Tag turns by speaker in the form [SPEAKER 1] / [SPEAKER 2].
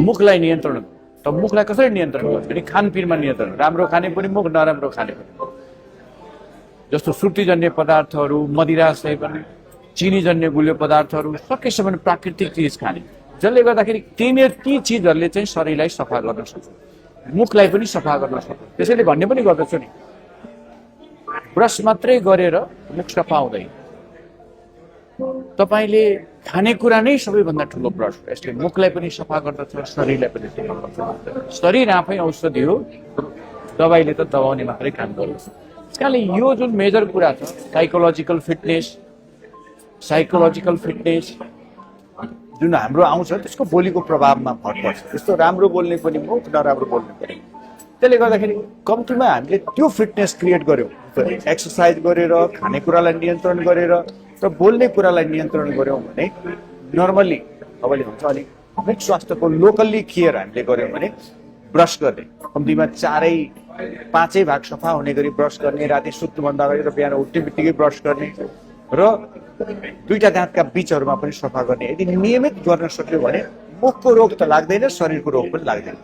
[SPEAKER 1] मुखलाई नियन्त्रण, त मुखलाई कसरी नियन्त्रण गर्छ भने खानपिनमा नियन्त्रण, राम्रो खाने पनि मुख, नराम्रो खाने पनि। जस्तो सुर्तीजन्य पदार्थहरू, मदिरा सेवन, चिनीजन्य गुलियो पदार्थहरू सकेसम्म प्राकृतिक चिज खाने, जसले गर्दाखेरि ती चिजहरूले चाहिँ शरीरलाई सफा गर्न सक्छ, मुखलाई पनि सफा गर्न सक्छ। त्यसैले भन्ने पनि गर्दछु नि, ब्रस मात्रै गरेर मुख सफा हुँदैन। तपाईँले खानेकुरा नै सबैभन्दा ठुलो ब्रस हो। यसले मुखलाई पनि सफा गर्दछ, शरीरलाई पनि सफा गर्दछ। शरीर आफै औषधि हो, दबाईले त दबाउने मात्रै काम गर्दछ। त्यस कारणले यो जुन मेजर कुरा छ, साइकोलोजिकल फिटनेस जुन हाम्रो आउँछ, त्यसको बोलीको प्रभावमा फरक पर्छ। त्यस्तो राम्रो बोल्ने पनि मुख, नराम्रो बोल्ने पनि। त्यसले गर्दाखेरि कम्तीमा हामीले त्यो फिटनेस क्रिएट गर्यौँ, एक्सर्साइज गरेर, खानेकुरालाई नियन्त्रण गरेर र बोल्ने कुरालाई नियन्त्रण गर्यौँ भने नर्मल्ली तपाईँले हुन्छ अलिक मुख स्वास्थ्यको लोकल्ली केयर हामीले गर्यौँ भने ब्रस गर्ने, कम्तीमा 4-5 भाग सफा हुने गरी ब्रस गर्ने, राति सुत्नुभन्दा अगाडि र बिहान उठ्ने बित्तिकै ब्रस गर्ने र दुईटा दाँतका बीचहरूमा पनि सफा गर्ने। यदि नियमित गर्न सक्यो भने मुखको रोग त लाग्दैन, शरीरको रोग पनि लाग्दैन।